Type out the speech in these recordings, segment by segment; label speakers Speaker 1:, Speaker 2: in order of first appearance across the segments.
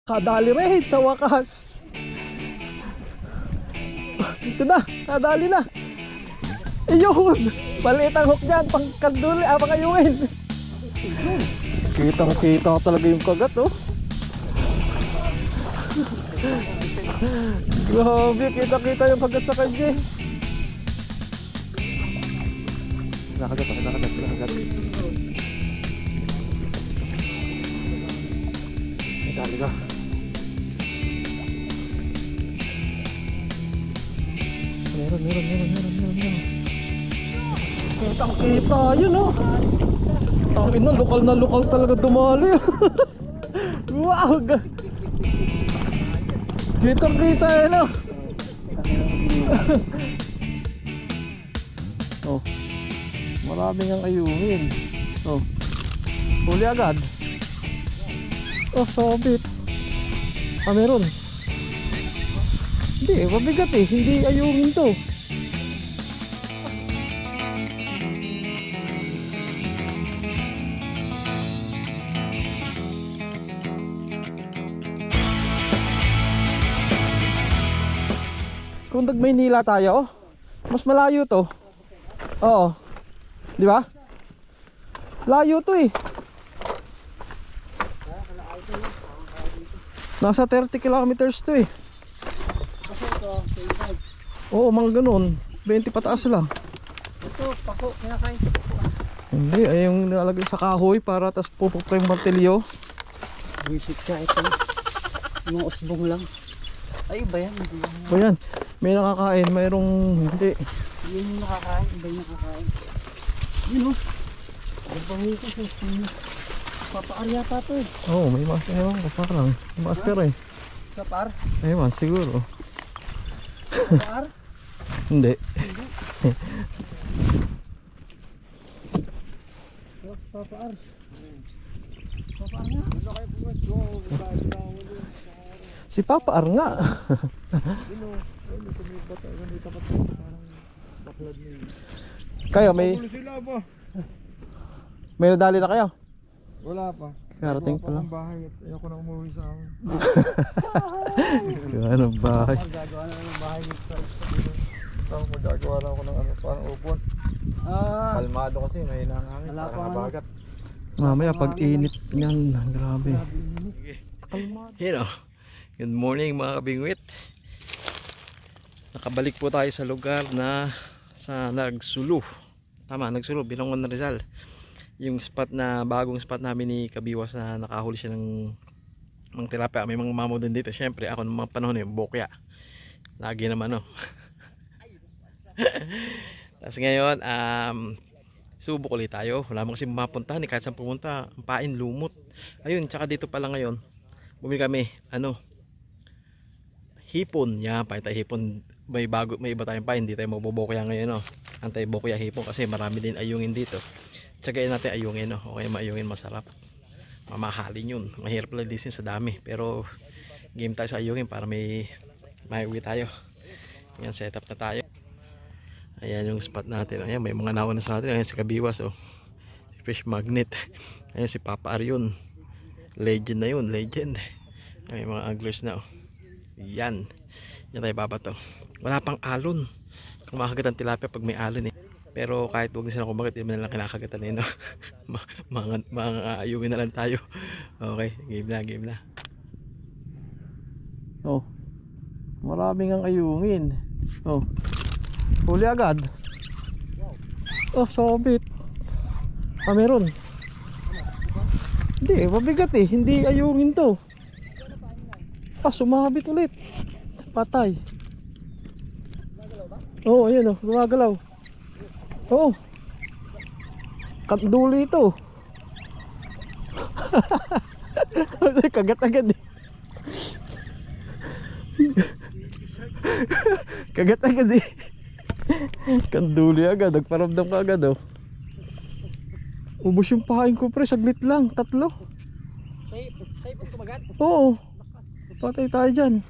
Speaker 1: Kadali rin sa wakas. Ito na, kadali na. Ayun, maliit ang hook dyan, pang kanduli, pangayungin. Kitang-kita talaga yung kagat, oh. Grabe, kita-kita yung kagat sa kanya. Nakagat. May dali ka. Meron. Kitang-kita, yun, oh. Tangin na, lokal talaga dumali. Wow! Kitang-kita, yun, oh. Oh, maraming ang ayungin. Oh, huli agad. Oh, sabit. Meron. Hindi, mabigat eh. Hindi ayungin to. Kung nag-Maynila tayo, mas malayo to. Oo. Di ba? Layo to eh. Nasa 30 kilometers to eh. Oo, mga ganun. 20 pataas lang.
Speaker 2: Ito, pako, kinakain ko pako.
Speaker 1: Hindi, ay yung nilalagay sa kahoy para tas pupukta yung martilyo.
Speaker 2: Visit ka ito. Yung usbong lang. Ay, iba yan.
Speaker 1: O yan, may nakakain, mayroong hindi.
Speaker 2: Yun yung nakakain, iba yung nakakain. Yun o. Ay, bangi ko sa papaar yata to eh.
Speaker 1: Oo, may master. Ewan ko, parang master eh.
Speaker 2: Papar?
Speaker 1: Ewan, siguro.
Speaker 2: Papar?
Speaker 1: Hindi.
Speaker 2: Papar. Papar nga.
Speaker 1: Si Papa Ar nga. Kayo may nadali na kayo?
Speaker 3: Wala pa.
Speaker 1: Karating pa lang.
Speaker 3: Bahay at ayoko na umuwi sa amin.
Speaker 1: Anong bahay?
Speaker 2: Gagawa na ng bahay nito.
Speaker 3: Tapos magagawa na ako ng ano, parang upon. Kalmado kasi, mahina ang hangin, parang habagat.
Speaker 1: Mamaya pag init yan, grabe. Hello. Good morning mga kabingwit. Nakabalik po tayo sa lugar na sa Nagsulu. Tama, Nagsulu, Binangon na Rizal. Yung spot na bagong spot namin ni Kabiwas na nakahuli siya ng tilapia. May mga mamo din dito. Syempre ako ng mga panahon yung bokya. Lagi naman Tapos ngayon subok ulit tayo. Wala mo kasi mapuntahan kahit saan pumunta. Ang pain lumot. Ayun, tsaka dito pala ngayon bumili kami hipon. Yan, paita hipon. May iba tayong pain. Hindi tayo magbobokya ngayon Antay bokya hipon kasi marami din ayungin dito. Tsagain natin ayungin okay, maayungin masarap. Mamahalin yun. Mahirap lang din sa dami. Pero game tayo sa ayungin para may uwi tayo. Yan, setup na tayo. Ayan yung spot natin. Ayan, may mga nauna sa atin. Ayan si Kabiwas si Fish Magnet. Ayan si Papa Arion. Legend na yun, legend. May mga anglers na Yan. Yan tayo babato. Wala pang alon. Kung makagat ang tilapia pag may alon Pero kahit huwag na sila kumagat, hindi na lang kinakagatan mga ayungin na lang tayo. Okay, game na. Oh, maraming ang ayungin. Oh, huli agad. Oh, sabit. Meron. Hindi, mabigat eh. Hindi ayungin to. Sumabit ulit. Patay. Oh, ayan gumagalaw. Oo. Katduli ito. Kagat agad eh. Kagat agad eh. Kanduli agad. Nagparamdam ka agad Ubus yung pahain ko pre. Saglit lang. 3.
Speaker 2: Sa'yo pong kumagat?
Speaker 1: Oo. Patay tayo dyan.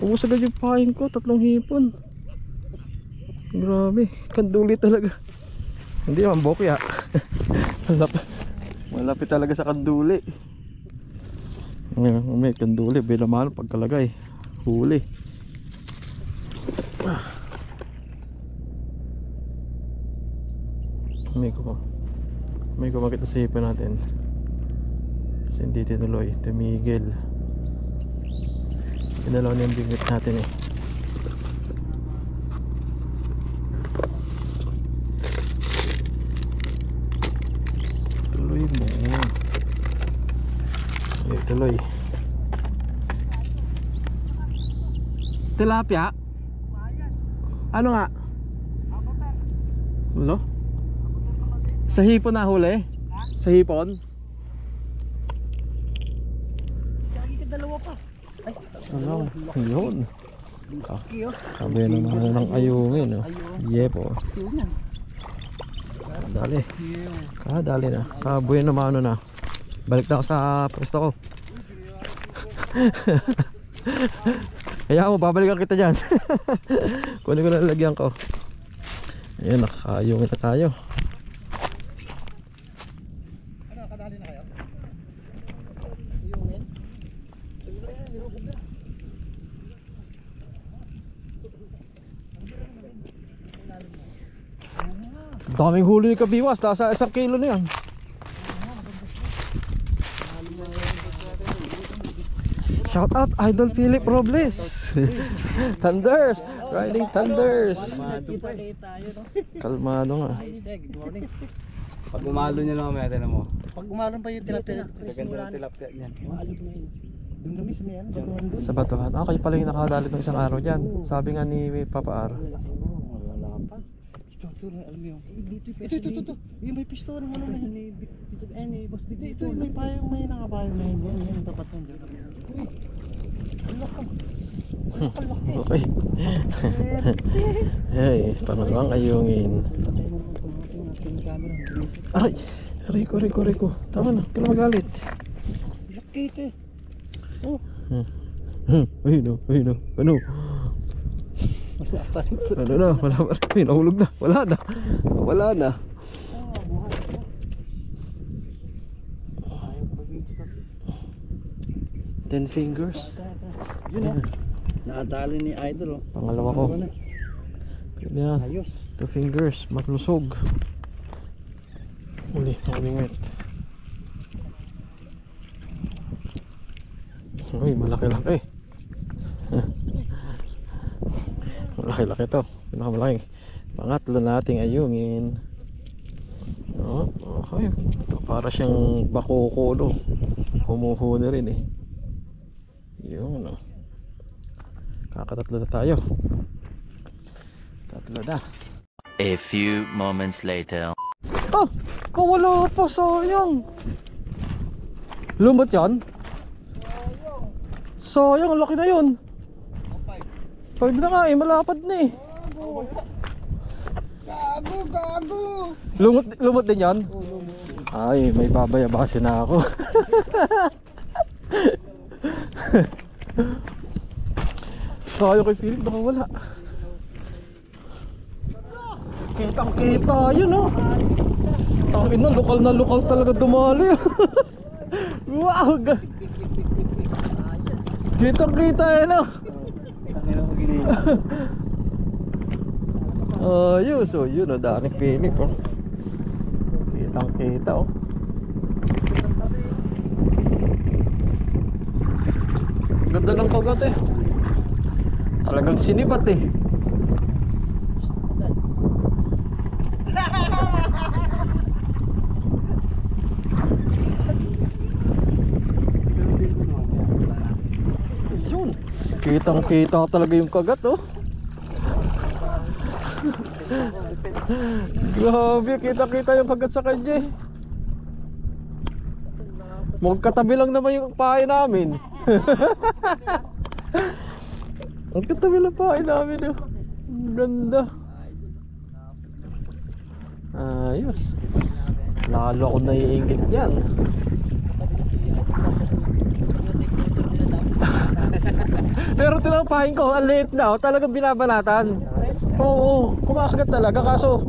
Speaker 1: Ubus agad yung pahain ko. 3 hipon. Grabe, kanduli talaga. Hindi naman bokya. Malapit talaga sa kanduli. May kanduli, binamahal pagkalagay. Huli. May kumakit na sa hipon natin. Kasi hindi tinuloy, tumigil. Pinalaw na yung bingit natin eh. Tuloy mo. Okay, tuloy. Tilapia? Ano nga? Ano? Sa hipon na huli? Sa hipon?
Speaker 2: Lagi ka dalawa pa. Ay,
Speaker 1: Ano? Yun. Sabi naman ng ayungin. Oh. Yepo.
Speaker 2: siyo niyan.
Speaker 1: Dali. Dali na. Kabuhay naman ano na. Balik na ako sa pwesto ko. Kaya mo, babalikan kita dyan. Kunin ko na lalagyan ko. Ayan, nakayungin na tayo.
Speaker 2: Ano, kadali na kayo? Iyungin?
Speaker 1: Daming huli ni Kabiwas. Nasa 1 kilo na yan. Shout out Idol Philip Robles. Thunders, riding Thunders. Kalmado nga.
Speaker 2: Good morning.
Speaker 3: Pag umalo niya lang may atin mo.
Speaker 2: Pag umaron pa yung tilapia.
Speaker 3: Gaganda ng tilapia niyan.
Speaker 2: Maalog na yun. Doon kami sa may ano, batuhan doon.
Speaker 1: Sa batuhan. Kayo pala yung nakadali ng isang araw dyan. Sabi nga ni Papa Ar.
Speaker 2: Wala pa. Ito, alam mo yung. Ito. Yung may pisto ng ano na yun. Ni Boss Big. Ito, may payong, may nakapayong na yun. Yan, yung tapat ng dyan. Uy, alak ka.
Speaker 1: Okay. Hey, pangalawang ayungin. Aray! Riko. Tama na, kailan magalit.
Speaker 2: Laki ito eh. Oh.
Speaker 1: Ayun o. Ano? Ano na, wala pa rin. Nahulog na, wala na. 10 fingers.
Speaker 2: Yun ah. Nakadali ni Idol oh.
Speaker 1: Pangalawa ko. Yan.
Speaker 2: Ayos.
Speaker 1: 2 fingers, matlusog. Uli, namingwit. Uy, malaki-laki. Malaki-laki to. Pinakamalaki. Pangatlo nating ayungin. Oh, okay. Para siyang bakoko no. Humuhuni rin eh. Yun no. Kakatatlo na tayo. Tatlo na.
Speaker 4: A few moments later.
Speaker 1: Oh! Kawala pa, sayang. Lumot yan? Sayang, ang laki na yun. 5 na nga eh, malapad na eh.
Speaker 2: Gago.
Speaker 1: Lumot din yan? Ay, may babayabasin na ako. Sayang kay Philip, baka wala. Kitang kita yun oh. Tangin na, lokal talaga dumali. Wow. Kitang kita yun oh. Ayos oh, yun oh, dami Philip oh. Kitang kita oh. Ganda ng kagat eh. Talagang sinibat eh. Yun. Kitang kita talaga yung kagat oh. Grabe, kita yung kagat sa kanya eh. Magkatabi lang naman yung pahay namin. Magkatabi lang pahay namin oh. Ganda. Ayos. Lalo ako naiingit yan. Pero tinapahin ko, ang late na oh. Talagang binabalatan. Oo, kumakagat talaga kaso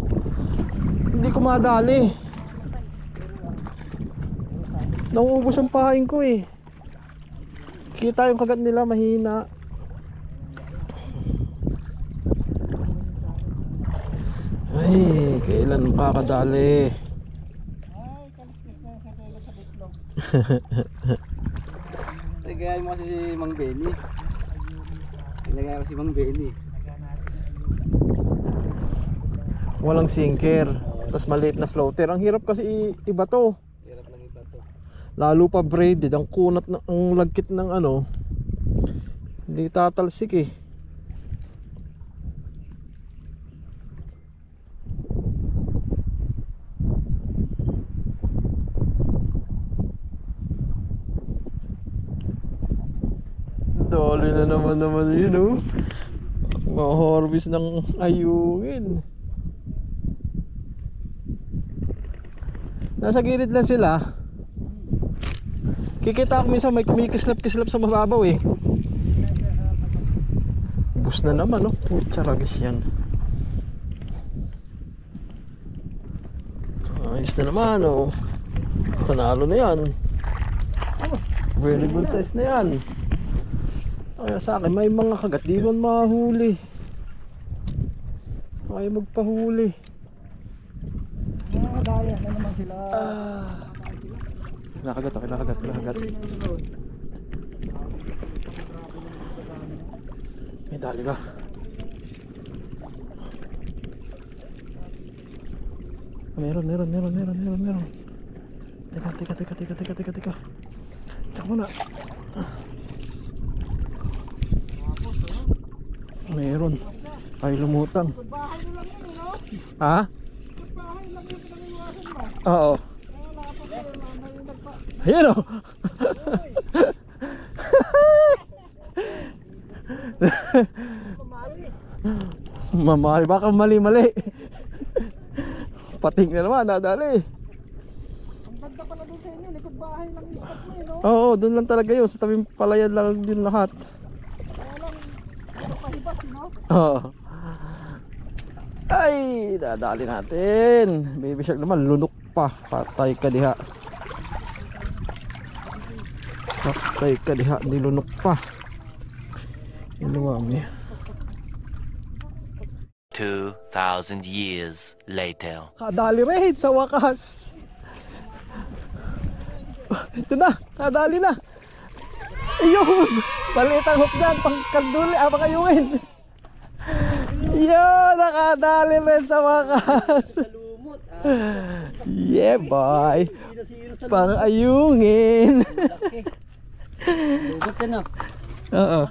Speaker 1: hindi kumadali. Nauubos ang pahain ko eh. Kita yung kagat nila, mahina. Ay, kailan makakadali?
Speaker 2: Ay, kaliskis na sa kailan sa bitlog. Tagayan mo kasi si Mang Benny. Ilagay ko si Mang Benny.
Speaker 1: Walang sinker. Tapos maliit na floater. Ang hirap kasi iba to.
Speaker 2: Hirap lang iba to.
Speaker 1: Lalo pa braided. Ang kunat na, ang lagkit ng ano. Hindi tatalsik eh. Dali na naman yun oh. Ma-harvest ng ayungin. Nasa gilid lang sila. Kikita ako minsan may kumikislap-kislap sa mababaw eh. Bus na naman oh. Putsaragis yan. Ayos na naman oh. Panalo na yan. Very good size na yan. Kaya sa akin may mga kagat di man mahuli. Ay magpahuli.
Speaker 2: Daya na naman sila.
Speaker 1: Kinakagat oh, kinakagat. May dali ba? Meron. Teka. Teka muna. Meron. Ay lumutang. Ha? Oo. Ayan o. Mamali. Baka mali. Pating na naman. Nadali.
Speaker 2: Ang ganda pala doon sa inyo. Likod bahay lang yung spot mo yun, no?
Speaker 1: Oo, doon lang talaga yun. Sa tabing palayan lang yun lahat.
Speaker 2: Kaya lang, pahibas, no?
Speaker 1: Oo. Ay, dadali natin. Baby shark naman, lunok pa. Patay ka diha. Nilunok pa. Iluwami.
Speaker 4: 2,000 years later.
Speaker 1: Kadali rin sa wakas. Ito na, kadali na. Ayun, maliit ang hook dyan, pangkanduli, pangayungin. Yun, nakadali rin sa wakas. Yeah boy, pangayungin.
Speaker 2: Lumot ka na.
Speaker 1: Oo,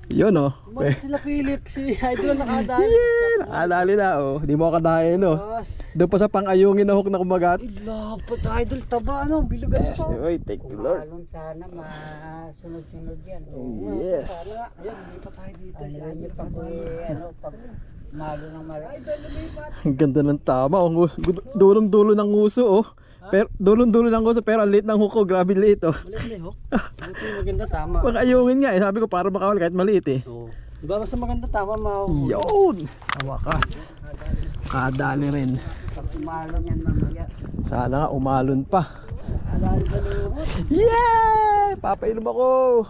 Speaker 1: yun oh.
Speaker 2: Umalis sila Philip, si Idol nakadali.
Speaker 1: Yeah, nakadali na oh, di mo kadahin oh. Doon pa sa pangayungin na hook na kumagat.
Speaker 2: Lapot Idol, taba ano, bilugan
Speaker 1: Yes,
Speaker 2: pa.
Speaker 1: oy, thank you Lord.
Speaker 5: Sana masunod-sunod yan.
Speaker 1: Yes.
Speaker 2: Ayan, lipat tayo dito.
Speaker 5: Ano yun yung pag, pag malo ng malo.
Speaker 1: Ang ganda ng tama oh. Dulong-dulo ng nguso oh. Pero dulong-dulo ng nguso pero ang liit ng hook ko, grabe liit oh.
Speaker 2: Maliit na, ho? Buti maganda, tama.
Speaker 1: Pangayungin nga eh, sabi ko para makawala kahit maliit eh.
Speaker 2: Oo. Diba basta maganda, tama,
Speaker 1: Yun! Sa wakas. Kadali rin.
Speaker 5: Pag umalo yan mamaya.
Speaker 1: Sana nga umalon pa.
Speaker 5: Alali ba lumot?
Speaker 1: Yeah! Papainom ako!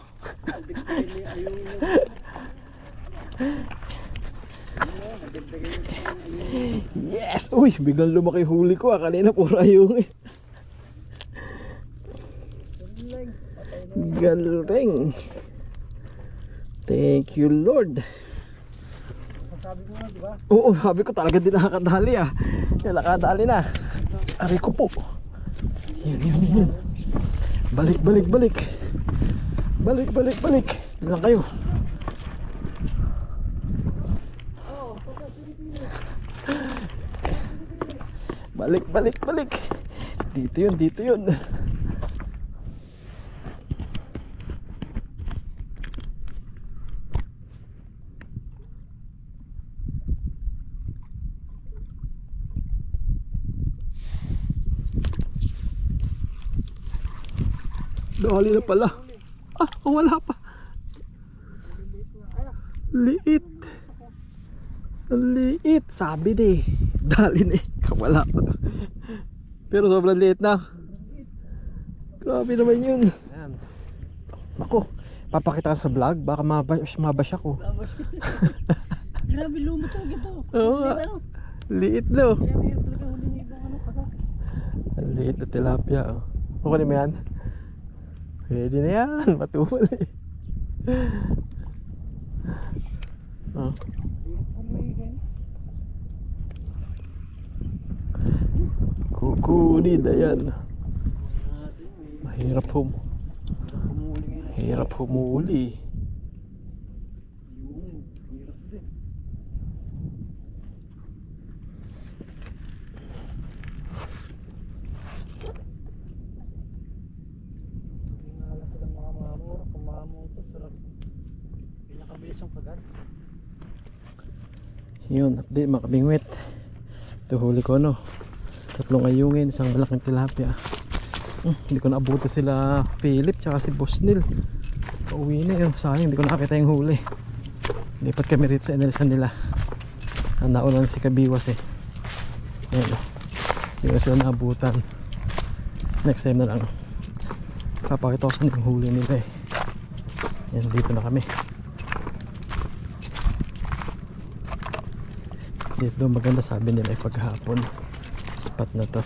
Speaker 1: Yes! Uy! Biglang lumaki huli ko kanina puro ayungin. Galing! Thank you Lord!
Speaker 2: Sabi mo na, diba?
Speaker 1: Oo, sabi ko talaga din nakakadali ah. Yan, nakadali na. Aray ko po. Yun. Balik. Yan lang kayo. Balik. Dito yun. Dali na pala. Wala pa. Liit. Sabi di. Dali na eh. Wala pa. Pero sobrang liit na. Grabe naman yun. Ayan. Ako, papakita ka sa vlog, baka mabash ako.
Speaker 5: Grabe lumot talaga ito.
Speaker 1: Oo nga. Liit daw.
Speaker 5: Kaya mayroon talaga huli ng ibang ano kagat.
Speaker 1: Ang liit na tilapia. Oh. Okay mo yan? Pwede na yan. Matumal eh. Oh. Kukunin na yan. Mahirap humuli. Yun, update mga kabingwit. Ito huli ko no. 3 ayungin, isang malaking tilapia. Hindi ko naabuti sila Philip tsaka si Boss Neil. Pauwi na yun. Sayang hindi ko nakakita yung huli. Lipat kami rito sa inalisan nila. Ang naulan si Kabiwas eh. Ayan o. Hindi ko sila naabutan. Next time na lang. Papakita ko sa yung huli nila eh. Yan, dito na kami. Dito daw maganda sabi nila eh paghapon. Spot na to.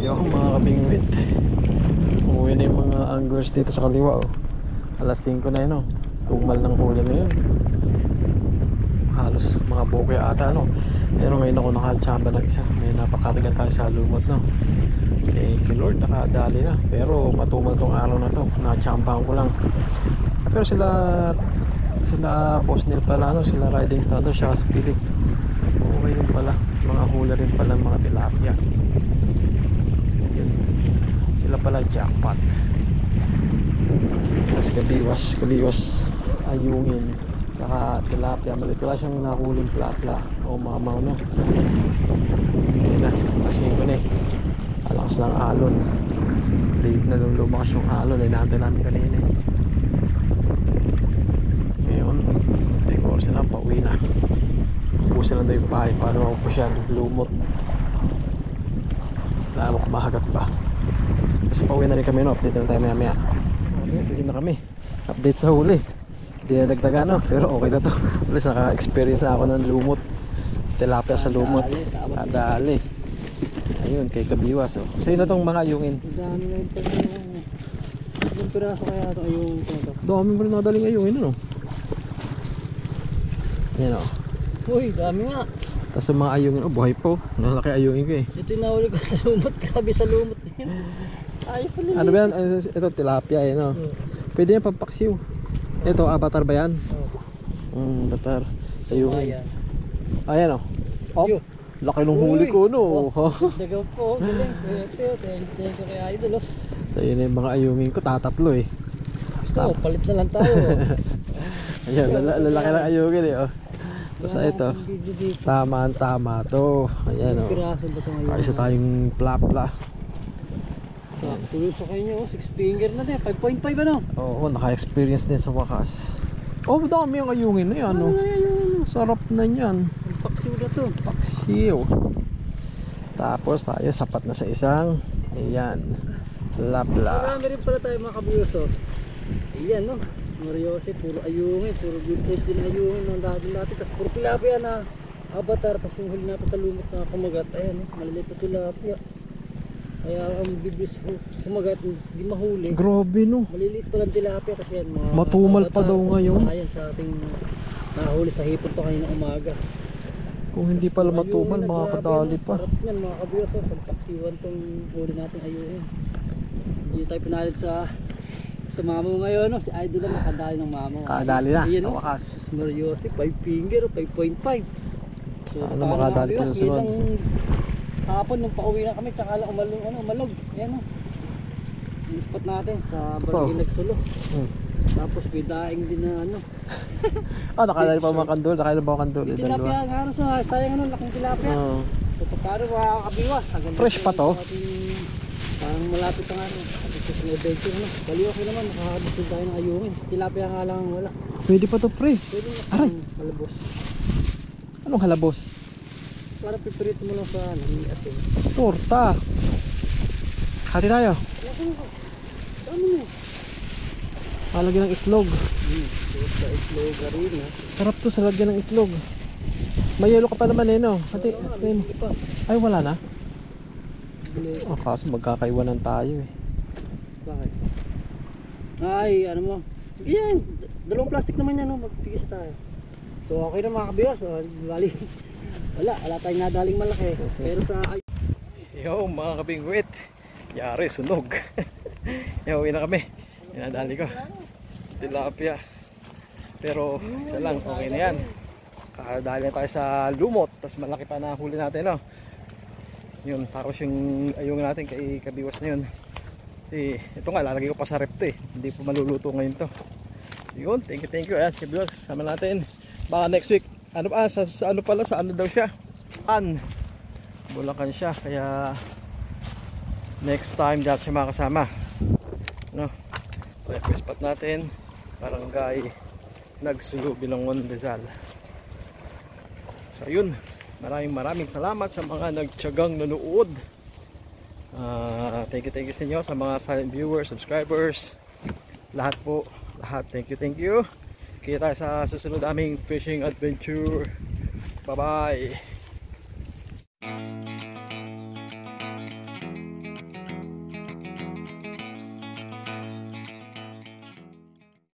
Speaker 1: Yung mga kabingwit. Umuwi na yung mga anglers dito sa kaliwa oh. Alas 5 na yun oh. Tumal ng huli na yun. Halos mga bokeh ata ano. Pero ngayon ako nakachamba ng isa. May napakadagan tayo sa lumot no. Thank you Lord, nakadali na. Pero matumal tong araw na to. Nakachambahan ko lang. Pero sila Boss Neil pala no, sila Riding Thunder siya sa Philip. Okay rin pala. Mga hula rin pala mga tilapia. Yun. Sila pala jackpot. Tapos kaliwas ayungin. Saka tilapia. Maliit wala siyang nakuling plapla. O mamaw no. Ayun na. Pasin ko na eh. Alakas ng alon. Late na nung lumakas yung alon. Inaantay namin kanina eh. Ngayon tingin oras na lang pauwi na. Ubusin lang daw yung pahay. Paano ako po siya lumot. Wala mo kumahagat pa. Kasi pauwi na rin kami no. Update na tayo maya. Pauwi na kami. Update sa huli. Hindi na dagdaga no. Pero okay na to. Alis naka-experience na ako ng lumot. Tilapia sa lumot. Kadali. Ayun kay Kabiwas oh. Sa'yo na tong mga ayungin.
Speaker 5: Dami na ito. Ilang piraso kaya ito ayungin ito?
Speaker 1: Dami mo rin nadaling ayungin ano. Yan oh.
Speaker 5: Uy, dami nga.
Speaker 1: Tapos yung mga ayungin oh, buhay po. Nakalaki ayungin ko eh.
Speaker 5: Ito yung nahuli ko sa lumot. Grabe sa lumot na yun. Ayaw pala.
Speaker 1: Ano ba yan? Ito tilapia eh no. Pwede yan pampaksiw. Ito avatar ba yan? Avatar. Ayungin. Ayan oh. Oh. Laki nung huli ko no.
Speaker 5: Dagaw po. Galing. Thank you kay Idol.
Speaker 1: So yun yung mga ayungin ko. Tatatlo eh.
Speaker 5: So, palit na lang tayo.
Speaker 1: Ayan, lalaki ng ayungin eh oh. Tapos ito. Tama to. Ayan oh.
Speaker 5: Piraso ba ito ngayon?
Speaker 1: Kaisa tayong plapla.
Speaker 5: Tuloy sa kayo 6 finger na din. 5.5 ano?
Speaker 1: Oo, naka-experience din sa wakas. Oh, dami yung ayungin na yan no. Sarap na yan.
Speaker 5: Paksiw na to.
Speaker 1: Paksiw. Tapos tayo sapat na sa isang. Ayan. Plapla.
Speaker 5: Marami rin pala tayo mga kabuyoso. Ayan no. Mariose, puro ayungin. Puro good size din ayungin ng dati. Tapos puro tilapia na avatar. Tapos yung huli natin sa lumot na kumagat. Ayan no. Maliliit na tilapia. Kaya ang bibis kumagat hindi mahuli.
Speaker 1: Grabe no.
Speaker 5: Maliliit pa lang tilapia kasi yan mga
Speaker 1: Matumal pa daw ngayon.
Speaker 5: Ayan sa ating nahuli sa hipon to kanina umaga.
Speaker 1: Kung hindi pala matumal, makakadali pa.
Speaker 5: Sarap yan mga kabuyoso. Pagpaksiwan tong huli natin ayungin. Hindi tayo pinalit sa mamo ngayon no? Si Idol lang nakadali ng mamo.
Speaker 1: Kadali na,
Speaker 5: ayan,
Speaker 1: sa
Speaker 5: no?
Speaker 1: wakas.
Speaker 5: Mariose, 5 finger, 5.5. So,
Speaker 1: Sana makadali pa sa sunod.
Speaker 5: Hapon nung pauwi na kami, tsaka lang umalog. Ayan no. Yung spot natin sa Barangay Nagsulo. Tapos may daing din na ano.
Speaker 1: Nakadali pa mga kandol, nakadali pa mga kandol.
Speaker 5: Tilapia nga ano, sayang ano, laking tilapia. So paano makakabiwas?
Speaker 1: Fresh pa to?
Speaker 5: Parang malapit ang ano, fishing adventure no. Bali okay naman, nakakabot din tayo ng ayungin. Tilapia nga lang wala.
Speaker 1: Pwede pa to pre.
Speaker 5: Pwede na
Speaker 1: Aray!
Speaker 5: malabos.
Speaker 1: Anong halabos?
Speaker 5: Para pipirito mo lang sa ano, may asin.
Speaker 1: Torta. Hati tayo.
Speaker 5: Ano mo?
Speaker 1: Palagyan ng itlog.
Speaker 5: Torta, itlog, harina.
Speaker 1: Sarap to sa lagyan ng itlog. May yelo ka pa naman eh no? Hati, hati mo. Ay wala na? Oh, kaso magkakaiwanan tayo eh.
Speaker 5: Bakit? Ay, ano mo? Yan, dalawang plastic naman yan, no? Magpigis tayo. So okay na mga kabiyos, bali. Wala tayong nadaling malaki. Pero sa
Speaker 1: Yo mga kabingwit, yari sunog. Yo, uwi na kami. Inadali ko tilapia. Pero isa lang, okay na yan. Kakadali tayo sa lumot. Tapos malaki pa na huli natin, no? Yun, tapos yung ayong natin kay kabiwas na yun. Kasi ito nga, lalagay ko pa sa rep to eh. Hindi po maluluto ngayon to. Yun, thank you. Ayan, si kabiwas, sama natin. Baka next week, ano pa, sa ano pala, sa ano daw siya? Bulacan siya, kaya next time dahil siya makasama. No? So, yung spot natin, Barangay Nagsulo, Bilangon, Rizal. So, yun. Maraming salamat sa mga nagtiyagang nanood. Thank you sa inyo, sa mga silent viewers, subscribers, lahat po, lahat. Thank you. Kita tayo sa susunod aming fishing adventure. Bye bye.